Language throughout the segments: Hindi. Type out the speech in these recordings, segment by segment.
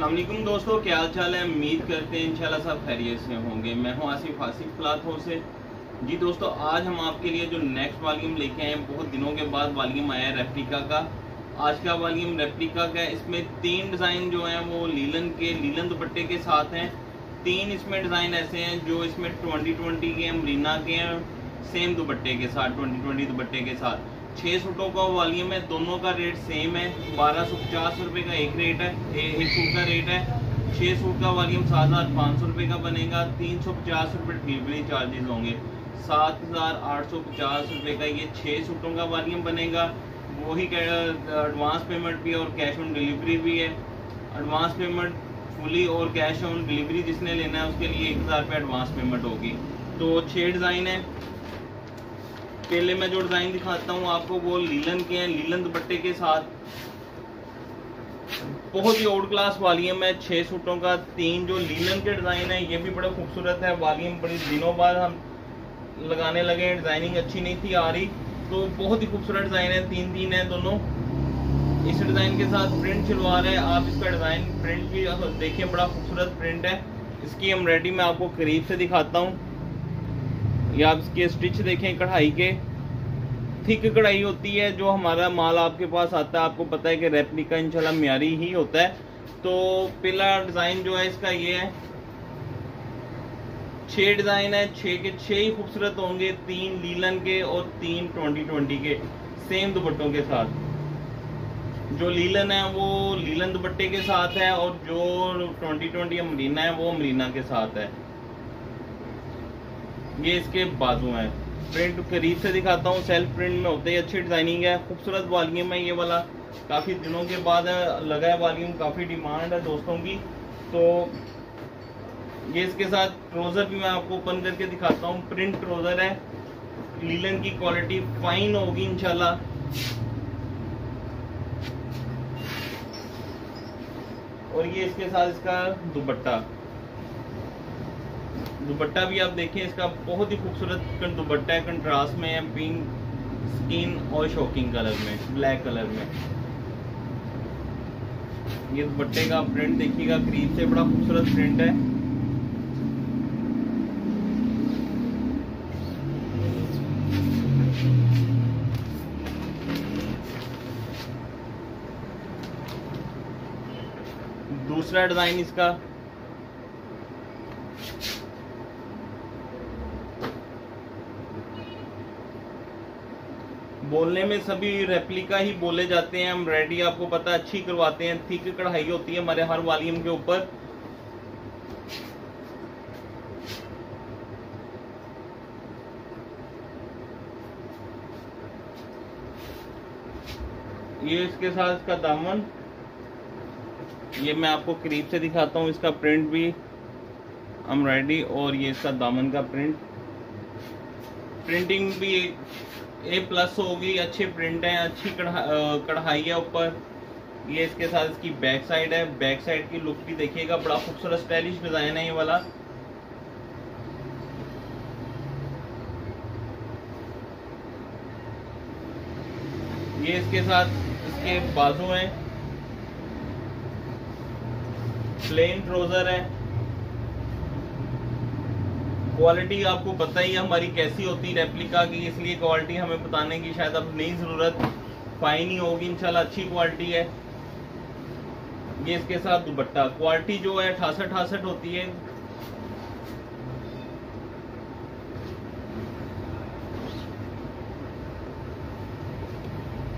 अस्सलाम वालेकुम दोस्तों, क्या हाल चाल है। उम्मीद करते हैं इंशाल्लाह सब खैरियत से होंगे। मैं हूं आसिफ क्लाथों से। जी दोस्तों, आज हम आपके लिए जो नेक्स्ट वॉल्यूम लेके आए हैं, बहुत दिनों के बाद वॉल्यूम आया है रेप्लिका का। आज का वॉल्यूम रेप्लिका का है। इसमें 3 डिज़ाइन जो हैं वो लीलन दुपट्टे के साथ हैं। 3 इसमें डिज़ाइन ऐसे हैं जो इसमें 2020 के मरीना के हैं, सेम दुपट्टे के साथ, 2020 दुपट्टे के साथ। 6 सूटों का वॉल्यूम है, दोनों का रेट सेम है। 1250 रुपये का एक रेट है, एक सूट का रेट है। 6 सूट का वॉल्यूम 7500 रुपये का बनेगा। 350 रुपये डिलीवरी चार्जेस होंगे। 7850 रुपये का ये 6 सूटों का वॉल्यूम बनेगा। वही एडवांस पेमेंट भी और कैश ऑन डिलीवरी भी है। एडवांस पेमेंट फुली और कैश ऑन डिलीवरी जिसने लेना है उसके लिए 1000 रुपये एडवांस पेमेंट होगी। तो 6 डिज़ाइन है। पहले मैं जो डिज़ाइन दिखाता हूँ आपको वो लीलन के हैं, लीलन दुपट्टे के साथ। बहुत ही ओल्ड क्लास वॉल्यूम है 6 सूटों का। 3 जो लीलन के डिज़ाइन है ये भी बड़ा खूबसूरत है। वॉल्यूम बड़ी दिनों बाद हम लगाने लगे, डिज़ाइनिंग अच्छी नहीं थी आ रही, तो बहुत ही खूबसूरत डिज़ाइन है। 3 है दोनों। इस डिज़ाइन के साथ प्रिंट शलवार है। आप इसका डिज़ाइन प्रिंट भी देखिए, बड़ा खूबसूरत प्रिंट है। इसकी एम्ब्रॉयडरी मैं आपको करीब से दिखाता हूँ। या आप इसके स्टिच देखें, कढ़ाई के थिक कढ़ाई होती है। जो हमारा माल आपके पास आता है, आपको पता है कि रेप्लिका इंशाल्लाह म्यारी ही होता है। तो पहला डिज़ाइन जो है इसका ये है। 6 डिज़ाइन है, 6 के 6 ही खूबसूरत होंगे। 3 लीलन के और 3 2020 के सेम दुपट्टों के साथ। जो लीलन है वो लीलन दुपट्टे के साथ है और जो 2020 मरीना है वो मरीना के साथ है। ये इसके बाजू हैं। प्रिंट करीब से दिखाता हूँ। सेल्फ प्रिंट में होते ही अच्छी डिजाइनिंग है। खूबसूरत वॉल्यूम है ये वाला। काफ़ी दिनों के बाद लगा है वॉल्यूम, काफ़ी डिमांड है दोस्तों की। तो ये इसके साथ ट्रोज़र भी मैं आपको ओपन करके दिखाता हूँ। प्रिंट ट्रोज़र है, लीलन की क्वालिटी फाइन होगी इंशाल्लाह। और ये इसके साथ इसका दुपट्टा भी आप देखें, इसका बहुत ही खूबसूरत दुपट्टा है। कंट्रास्ट में है, पिंक स्किन और शॉकिंग कलर में, ब्लैक कलर में। ये दुपट्टे का प्रिंट देखिएगा करीब से, बड़ा खूबसूरत प्रिंट है। दूसरा डिजाइन इसका बोलने में सभी रेप्लिका ही बोले जाते हैं। हम रेडी आपको पता अच्छी करवाते हैं। थिक कढ़ाई होती है हमारे हर वॉल्यूम के ऊपर। ये इसके साथ इसका दामन, ये मैं आपको करीब से दिखाता हूँ। इसका प्रिंट भी हम रेडी, और ये इसका दामन का प्रिंटिंग भी A+ होगी। अच्छे प्रिंट है, अच्छी कढ़ाई है ऊपर। ये इसके साथ इसकी बैक साइड है। बैक साइड की लुक भी देखिएगा, बड़ा खूबसूरत स्टाइलिश डिजाइन है ये वाला। ये इसके साथ इसके बाजू हैं। प्लेन ट्राउजर है। क्वालिटी आपको पता ही है हमारी कैसी होती है रेप्लिका की, इसलिए क्वालिटी हमें बताने की शायद अब नहीं ज़रूरत। फाइन ही होगी इंशाल्लाह, अच्छी क्वालिटी है। ये इसके साथ दुपट्टा, क्वालिटी जो है 68 होती है।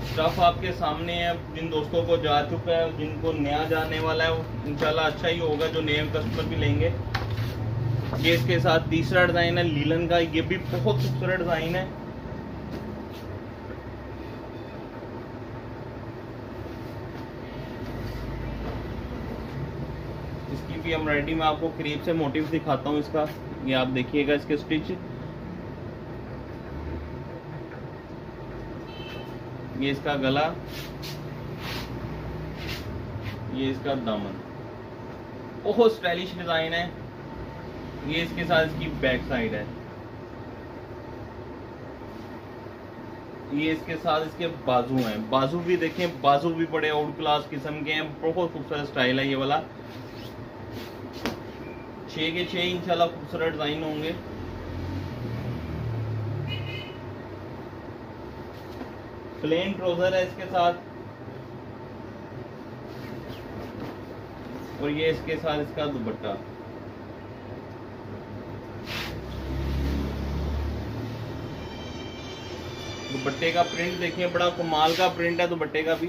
स्टफ आपके सामने है। जिन दोस्तों को जा चुका है, जिनको नया जाने वाला है, इंशाल्लाह अच्छा ही होगा जो नए कस्टमर भी लेंगे। ये इसके साथ तीसरा डिजाइन है लीलन का। ये भी बहुत खूबसूरत डिजाइन है। इसकी भी हम रेडी में आपको करीब से मोटिव दिखाता हूँ इसका। ये आप देखिएगा इसके स्टिच। ये इसका गला, ये इसका दामन, बहुत स्टाइलिश डिजाइन है। ये इसके साथ इसकी बैक साइड है। ये इसके साथ इसके बाजू हैं, बाजू भी देखें, बाजू भी बड़े आउट क्लास किस्म के हैं, बहुत खूबसूरत स्टाइल है ये वाला। 6 के 6 इंशाल्लाह खूबसूरत डिजाइन होंगे। प्लेन ट्राउजर है इसके साथ, और ये इसके साथ इसका दुपट्टा। दुपट्टे का प्रिंट देखिए, बड़ा कमाल का प्रिंट है दुपट्टे का भी।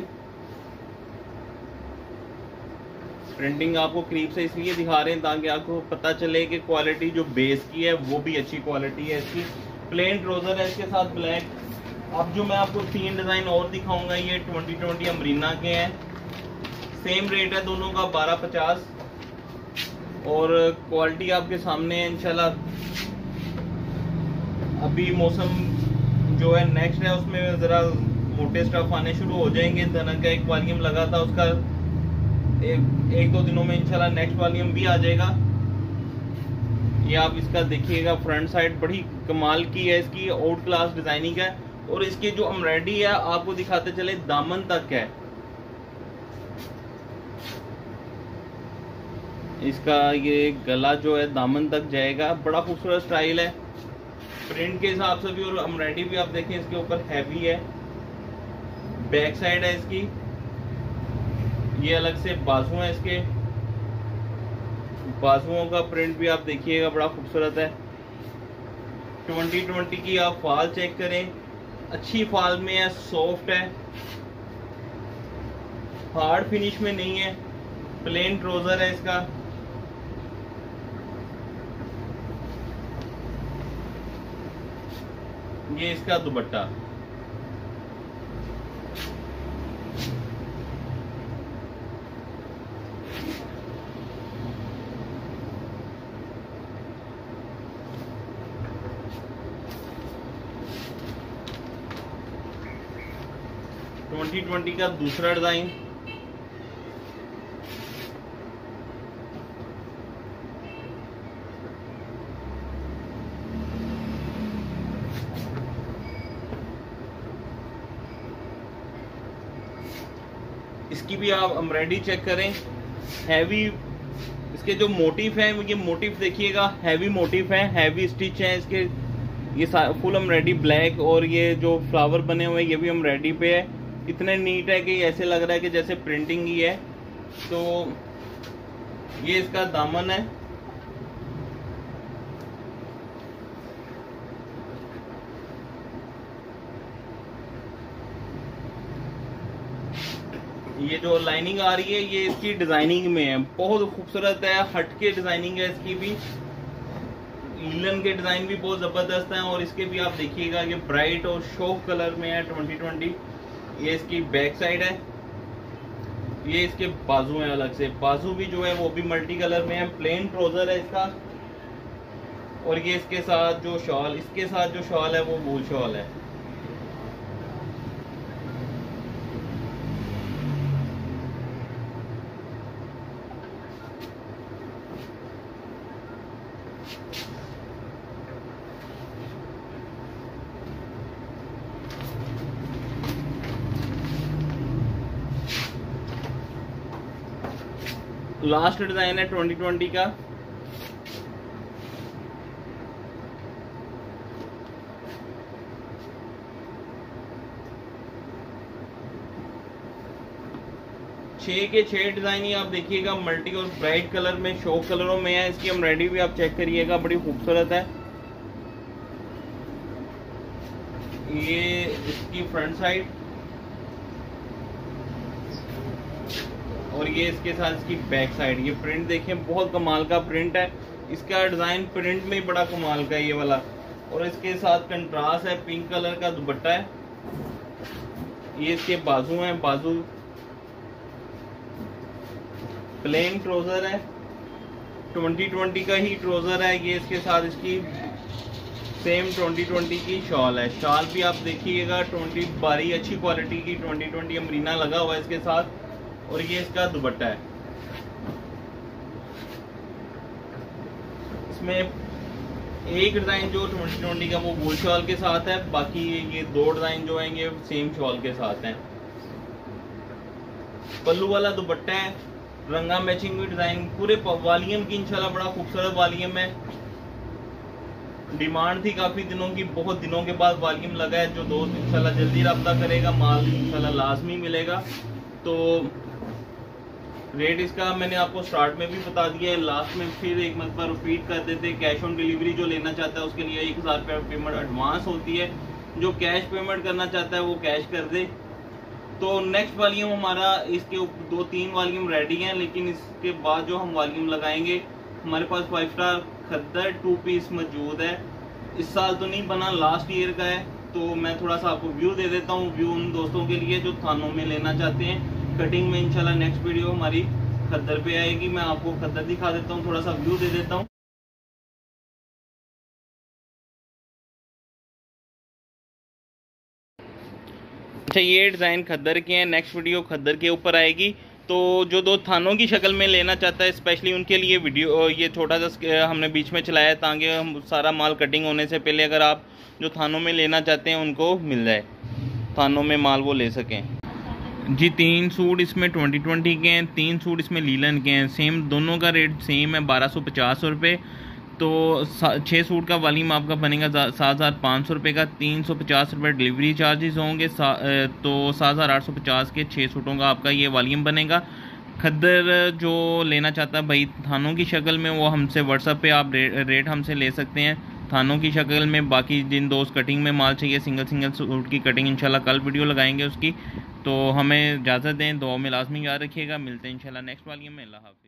प्रिंटिंग आपको करीब से इसलिए दिखा रहे हैं ताकि आपको पता चले कि क्वालिटी जो बेस की है वो भी अच्छी क्वालिटी है इसकी। प्लेन ट्राउजर है इसके साथ ब्लैक। अब जो मैं आपको 3 डिजाइन और दिखाऊंगा ये 2020 अमरीना के हैं। सेम रेट है दोनों का 1250, और क्वालिटी आपके सामने है इंशाल्लाह। अभी मौसम जो है नेक्स्ट है उसमें जरा मोटे स्टफ आने शुरू हो जाएंगे। धनक का एक वॉल्यूम लगा था, उसका एक दो दिनों में इंशाल्लाह नेक्स्ट वॉल्यूम भी आ जाएगा। ये आप इसका देखिएगा, फ्रंट साइड बड़ी कमाल की है इसकी, आउट क्लास डिजाइनिंग है। और इसकी जो एम्ब्रॉयडरी है आपको दिखाते चले, दामन तक है इसका। ये गला जो है दामन तक जाएगा, बड़ा खूबसूरत स्टाइल है प्रिंट के हिसाब से भी। और एम्ब्रॉयडरी भी आप देखें इसके ऊपर हैवी है। बैक साइड है इसकी, ये अलग से बाजू है इसके, बाजुओं का प्रिंट भी आप देखिएगा बड़ा खूबसूरत है। 2020 की आप फाल चेक करें, अच्छी फाल में है, सॉफ्ट है, हार्ड फिनिश में नहीं है। प्लेन ट्राउजर है इसका। ये इसका दुपट्टा। ट्वेंटी 20 का दूसरा डिजाइन। इसकी भी आप एम्ब्रॉयडरी चेक करें, हैवी इसके जो मोटिफ है, ये मोटिफ देखिएगा, हैवी मोटिफ है, हैवी स्टिच है इसके। ये फुल एम्ब्रॉयडरी ब्लैक, और ये जो फ्लावर बने हुए हैं ये भी एम्ब्रॉयडरी पे है। इतने नीट है कि ऐसे लग रहा है कि जैसे प्रिंटिंग ही है। तो ये इसका दामन है। ये जो लाइनिंग आ रही है ये इसकी डिजाइनिंग में है, बहुत खूबसूरत है, हटके डिजाइनिंग है इसकी भी। लीलन के डिजाइन भी बहुत जबरदस्त है। और इसके भी आप देखिएगा ये ब्राइट और शोक कलर में है 2020। ये इसकी बैक साइड है, ये इसके बाजू हैं अलग से, बाजू भी जो है वो भी मल्टी कलर में है। प्लेन ट्राउजर है इसका। और ये इसके साथ जो शॉल, इसके साथ जो शॉल है वो वूल शॉल है। लास्ट डिजाइन है 2020 का। छह के 6 डिजाइन ही आप देखिएगा, मल्टी और ब्राइट कलर में, शोक कलरों में है। इसकी एम्ब्रॉयडरी भी आप चेक करिएगा, बड़ी खूबसूरत है। ये इसकी फ्रंट साइड, और ये इसके साथ इसकी बैक साइड। ये प्रिंट देखें, बहुत कमाल का प्रिंट है इसका। डिजाइन प्रिंट में ही बड़ा कमाल का है ये वाला। और इसके साथ कंट्रास्ट है, पिंक कलर का दुपट्टा है। ये इसके बाजू हैं, बाजू प्लेन ट्राउजर है, 2020 का ही ट्राउजर है। ये इसके साथ इसकी सेम 2020 की शॉल है। शॉल भी आप देखिएगा 20 बारी अच्छी क्वालिटी की 2020 अमरीना लगा हुआ है इसके साथ। और ये इसका दुपट्टा है। इसमें एक डिज़ाइन जो 2020 का वो गोल शॉल के साथ है, बाकी ये 2 डिज़ाइन जो हैं ये सेम शॉल के साथ हैं। पल्लू वाला दुपट्टा है, रंगा मैचिंग हुई डिज़ाइन, पूरे वॉल्यूम की इंशाल्लाह बड़ा खूबसूरत वॉल्यूम है। डिमांड थी काफ़ी दिनों की, बहुत दिनों के बाद वॉल्यूम लगा है। जो दोस्त इंशाल्लाह जल्दी रब्ता करेगा, माल इंशाल्लाह लाजमी मिलेगा। तो रेट इसका मैंने आपको स्टार्ट में भी बता दिया है, लास्ट में फिर एक मरतबा रिपीट कर देते। कैश ऑन डिलीवरी जो लेना चाहता है उसके लिए 1000 रुपये पेमेंट एडवांस होती है। जो कैश पेमेंट करना चाहता है वो कैश कर दे। तो नेक्स्ट वॉल्यूम हमारा इसके 2-3 वॉल्यूम रेडी हैं, लेकिन इसके बाद जो हम वॉल्यूम लगाएंगे हमारे पास 5 स्टार खद्दर 2 पीस मौजूद है। इस साल तो नहीं बना, लास्ट ईयर का है। तो मैं थोड़ा सा आपको व्यू दे देता हूँ, व्यू उन दोस्तों के लिए जो थानों में लेना चाहते हैं। कटिंग में इंशाल्लाह नेक्स्ट वीडियो हमारी खद्दर पे आएगी, मैं आपको खद्दर दिखा देता हूँ, थोड़ा सा व्यू दे देता हूँ। अच्छा, ये डिज़ाइन खद्दर के हैं, नेक्स्ट वीडियो खद्दर के ऊपर आएगी। तो जो दो थानों की शक्ल में लेना चाहता है स्पेशली उनके लिए वीडियो ये छोटा सा हमने बीच में चलाया है, ताकि हम सारा माल कटिंग होने से पहले अगर आप जो थानों में लेना चाहते हैं उनको मिल जाए, थानों में माल वो ले सकें। जी 3 सूट इसमें 2020 के हैं, 3 सूट इसमें लीलन के हैं। सेम दोनों का रेट सेम है 1250 रुपये। तो 6 सूट का वॉल्यूम आपका बनेगा 7500 रुपये का। 350 रुपये डिलीवरी चार्जेस होंगे। तो 7850 के 6 सूटों का आपका ये वॉल्यूम बनेगा। खद्दर जो लेना चाहता है भाई थानों की शक्ल में, वो हमसे व्हाट्सएप पे आप रेट हमसे ले सकते हैं थानों की शक्ल में। बाकी जिन दोस्त कटिंग में माल चाहिए, सिंगल सूट की कटिंग इंशाल्लाह कल वीडियो लगाएंगे उसकी। तो हमें इजाज़त दें, दुआ में लाजमी याद रखिएगा। मिलते हैं इंशाल्लाह नेक्स्ट वॉल्यूम में। अल्लाह हाफ़िज़।